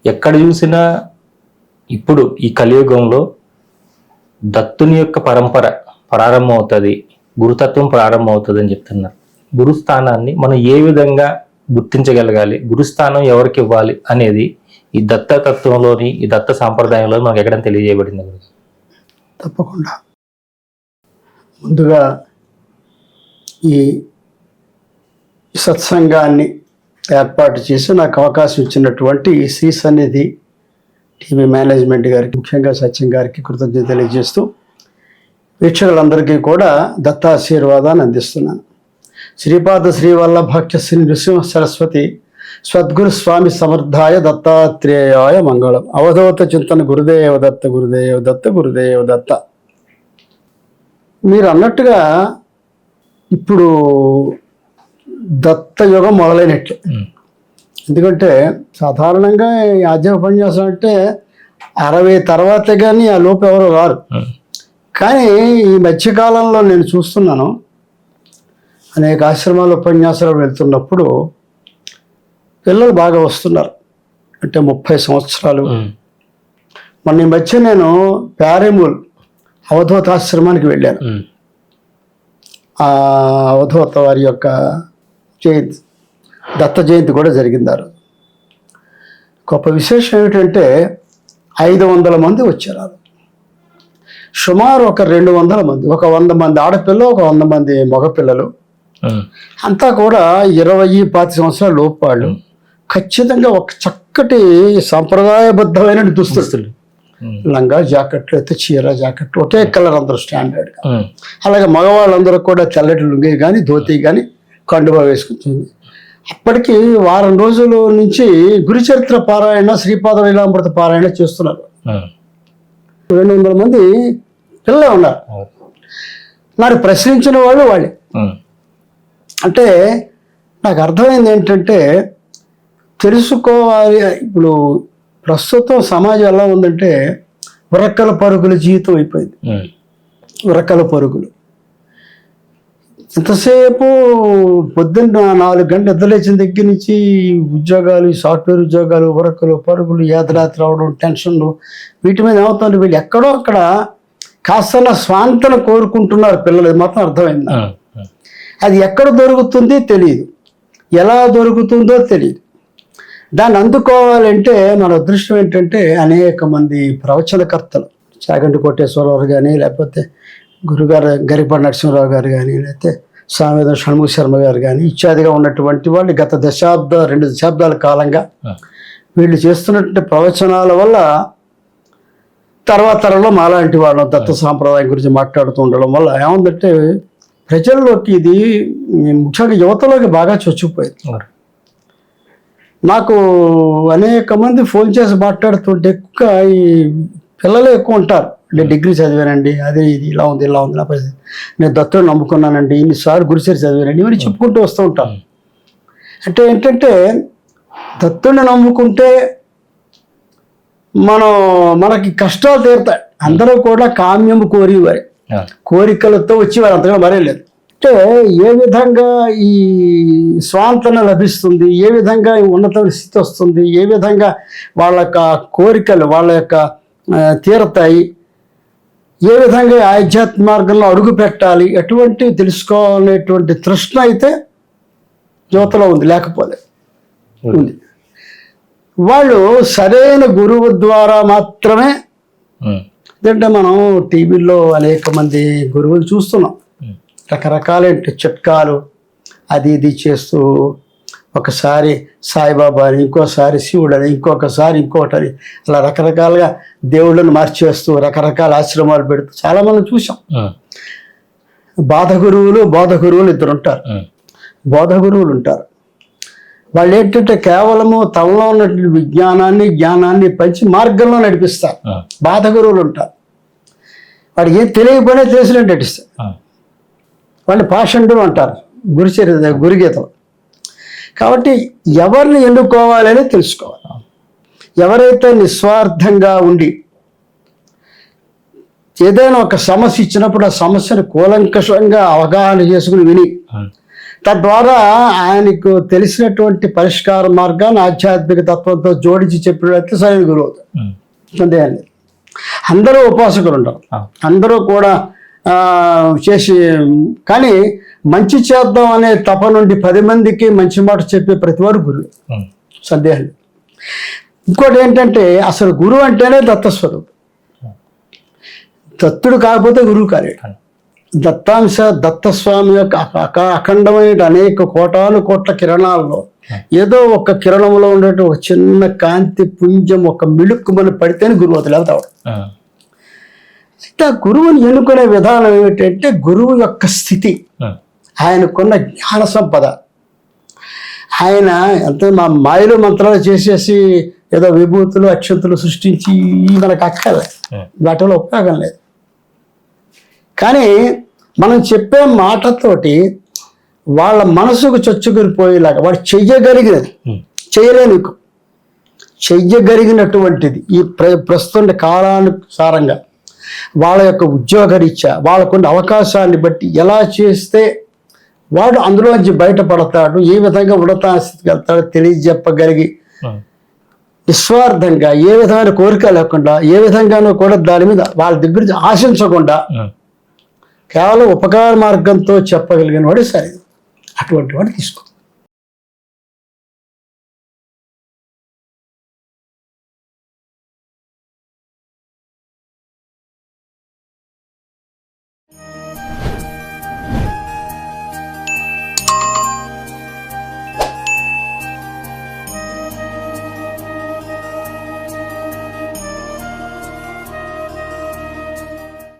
ఎక్కడ చూసినా ఇప్పుడు ఈ కలియుగంలో దత్తుని యొక్క పరంపర ప్రారంభం అవుతుంది, గురుతత్వం ప్రారంభం అవుతుంది అని చెప్తున్నారు. గురుస్థానాన్ని మనం ఏ విధంగా గుర్తించగలగాలి, గురుస్థానం ఎవరికి ఇవ్వాలి అనేది ఈ దత్తతత్వంలోని, ఈ దత్త సాంప్రదాయంలో మనకు ఎక్కడ తెలియజేయబడింది? తప్పకుండా. ముందుగా ఈ సత్సంగాన్ని ఏర్పాటు చేసి నాకు అవకాశం ఇచ్చినటువంటి శ్రీ సన్నిధి టీవీ మేనేజ్మెంట్ గారికి, ముఖ్యంగా సత్యం గారికి కృతజ్ఞత తెలియజేస్తూ వీక్షకులందరికీ కూడా దత్తాశీర్వాదాన్ని అందిస్తున్నాను. శ్రీపాద శ్రీవల్లభాఖ్య శ్రీ నృసింహ సరస్వతి సద్గురు స్వామి సమర్థాయ దత్తాత్రేయాయ మంగళం. అవధూత చింతన గురుదేవ దత్త, గురుదేవ దత్త, గురుదేవ దత్త. మీరు అన్నట్టుగా ఇప్పుడు దత్త యుగం మొదలైనట్లే. ఎందుకంటే సాధారణంగా ఈ ఆధ్యాత్మిక అంటే 60 తర్వాతే కానీ ఆ లోపు ఎవరు రారు. కానీ ఈ మధ్యకాలంలో నేను చూస్తున్నాను, అనేక ఆశ్రమాలు ఉపన్యాసాలు వెళ్తున్నప్పుడు పిల్లలు బాగా వస్తున్నారు. అంటే 30 సంవత్సరాలు. మొన్న ఈ మధ్య నేను ప్యారేమూల్ అవధూత ఆశ్రమానికి వెళ్ళాను. ఆ అవధూత వారి యొక్క జయంతి, దత్త జయంతి కూడా జరిగిందారు. గొప్ప విశేషం ఏమిటంటే 500 మంది వచ్చారు. సుమారు ఒక 200 మంది, ఒక 100 మంది ఆడపిల్లలు, ఒక 100 మంది మగపిల్లలు, అంతా కూడా 20-25 సంవత్సరాల లోపు వాళ్ళు. ఖచ్చితంగా ఒక చక్కటి సాంప్రదాయబద్ధమైన దుస్తులు, లంగా జాకెట్లు అయితే చీర జాకెట్లు ఒకే కలర్, అందరూ స్టాండర్డ్గా. అలాగే మగవాళ్ళందరూ కూడా తెల్లటి లుంగి కానీ ధోతి కానీ కండువా వేసుకుంటుంది. అప్పటికి వారం రోజుల నుంచి గురుచరిత్ర పారాయణ, శ్రీపాద లీలామృత పారాయణ చేస్తున్నారు. 200 మంది పిల్లలే ఉన్నారు. నాకు ప్రశ్నించిన వాళ్ళు వాళ్ళే. అంటే నాకు అర్థమైంది ఏంటంటే, తెలుసుకోవాలి. ఇప్పుడు ప్రస్తుతం సమాజం ఎలా ఉందంటే ఉరక్కల పరుగుల జీవితం అయిపోయింది. ఉరక్కల పరుగులు. ఇంతసేపు పొద్దున్న 4 గంటలు నిద్రలేచిన దగ్గర నుంచి ఉద్యోగాలు, సాఫ్ట్వేర్ ఉద్యోగాలు, ఉరకలు పరుగులు, యాదరాత్రి రావడం, టెన్షన్లు, వీటి మీద ఏమవుతుంది, వీళ్ళు ఎక్కడో అక్కడ కాస్త స్వాంతన కోరుకుంటున్నారు పిల్లలు. మాత్రం అర్థమైంది. అది ఎక్కడ దొరుకుతుంది తెలియదు, ఎలా దొరుకుతుందో తెలియదు. దాన్ని అందుకోవాలంటే మన అదృష్టం ఏంటంటే అనేక మంది ప్రవచనకర్తలు, చాగంటి కోటేశ్వరరావు కానీ, లేకపోతే గురుగారు గరిపాటి నరసింహరావు గారు కానీ, లేకపోతే సామవేద షణ్ముఖ శర్మ గారు కానీ, ఇత్యాదిగా ఉన్నటువంటి వాళ్ళు గత 2 దశాబ్దాల కాలంగా వీళ్ళు చేస్తున్నటువంటి ప్రవచనాల వల్ల తర్వాత తరంలో మాలాంటి వాళ్ళు దత్త సాంప్రదాయం గురించి మాట్లాడుతూ ఉండడం వల్ల ఏముందంటే ప్రజల్లోకి ఇది, ముఖ్యంగా యువతలోకి బాగా చొచ్చిపోయింది. నాకు అనేక మంది ఫోన్ చేసి మాట్లాడుతుంటే ఎక్కువ ఈ పిల్లలే ఎక్కువ ఉంటారు. నేను డిగ్రీ చదివానండి, అది ఇది ఇలా ఉంది ఇలా ఉంది నా పరిస్థితి, నేను దత్తుని నమ్ముకున్నానండి, ఇన్నిసార్లు గురుచరి చదివానండి, ఇవన్నీ చెప్పుకుంటూ వస్తూ ఉంటాను. అంటే ఏంటంటే దత్తుని నమ్ముకుంటే మనకి కష్టాలు తీరుతాయి. అందరూ కూడా కామ్యము కోరేవారు, కోరికలతో వచ్చేవారు, అంతగా మరే లేదు. అంటే ఏ విధంగా ఈ స్వాంతన లభిస్తుంది, ఏ విధంగా ఉన్నత స్థితి వస్తుంది, ఏ విధంగా వాళ్ళ యొక్క కోరికలు వాళ్ళ యొక్క తీరతాయి, ఏ విధంగా ఆధ్యాత్మిక మార్గంలో అడుగు పెట్టాలి, ఎటువంటి తెలుసుకోవాలనేటువంటి తృష్ణ అయితే యువతలో ఉంది, లేకపోతే ఉంది. వాళ్ళు సరైన గురువు ద్వారా మాత్రమే, ఎందుకంటే మనం టీవీలో అనేక మంది గురువులు చూస్తున్నాం, రకరకాలైన చిట్కాలు అది ఇది చేస్తూ, ఒకసారి సాయిబాబా అని, ఇంకోసారి శివుడు అని, ఇంకొకసారి ఇంకోటని, అలా రకరకాలుగా దేవుళ్ళను మార్చేస్తూ రకరకాల ఆశ్రమాలు పెడుతూ చాలామంది చూసాం. బోధ గురువులు 2 ఉంటారు. బోధ గురువులు ఉంటారు. వాళ్ళు ఏంటంటే కేవలము తమలో ఉన్నటువంటి జ్ఞానాన్ని పంచి మార్గంలో నడిపిస్తారు. బాధ గురువులు ఉంటారు. వాడికి ఏం తెలియకపోయినా తెలిసినట్టు నటిస్తారు. వాళ్ళు పాషండు అంటారు గురుగీతలు. కాబట్టి ఎవరిని ఎన్నుకోవాలని తెలుసుకోవాలి. ఎవరైతే నిస్వార్థంగా ఉండి ఏదైనా ఒక సమస్య ఇచ్చినప్పుడు ఆ సమస్యను కూలంకషంగా అవగాహన చేసుకుని విని తద్వారా ఆయనకు తెలిసినటువంటి పరిష్కార మార్గాన్ని ఆధ్యాత్మిక తత్వంతో జోడించి చెప్పినట్లయితే సరైన గురువు అవుతారు. సందేహం లేదు. అందరూ ఉపాసకులు ఉంటారు, అందరూ కూడా చేసి, కానీ మంచి చేద్దాం అనే తప నుండి 10 మందికి మంచి మాట చెప్పే ప్రతివాడు గురువు. సందేహం లేదు. ఇంకోటి ఏంటంటే అసలు గురువు అంటేనే దత్తస్వరూపం. దత్తుడు కాకపోతే గురువు కాలేడు. దత్తాంశ దత్తస్వామి యొక్క అఖండమైన అనేక కోటాను కోట్ల కిరణాల్లో ఏదో ఒక కిరణంలో ఉండే ఒక చిన్న కాంతి పుంజం ఒక మిళుక్కు మనం పడితేనే గురువు అవుతాడు. గురువుని ఎన్నుకునే విధానం ఏమిటంటే గురువు యొక్క స్థితి, ఆయనకున్న జ్ఞాన సంపద. ఆయన అంతే మా మాయలు మంత్రాలు చేసేసి ఏదో విభూతులు అక్షంతులు సృష్టించి మనకు అక్కర్లే, వాటిలో ఉపయోగం లేదు. కానీ మనం చెప్పే మాటతోటి వాళ్ళ మనసుకు చొచ్చుకునిపోయేలాగా వాడు చెయ్యగలిగినది, చేయలేని చెయ్యగలిగినటువంటిది ఈ ప్రస్తుత కాలానుసారంగా వాళ్ళ యొక్క ఉద్యోగరీత్యా వాళ్ళకున్న అవకాశాన్ని బట్టి ఎలా చేస్తే వాడు అందులోంచి బయటపడతాడు, ఏ విధంగా ఉన్నతాస్థితికి వెళ్తాడో తెలియజెప్పగలిగి నిస్వార్థంగా ఏ విధమైన కోరిక లేకుండా ఏ విధంగానూ కూడా దాని మీద వాళ్ళ దగ్గర ఆశించకుండా కేవలం ఉపకార మార్గంతో చెప్పగలిగిన వాడు సరే, అటువంటి వాడు తీసుకో.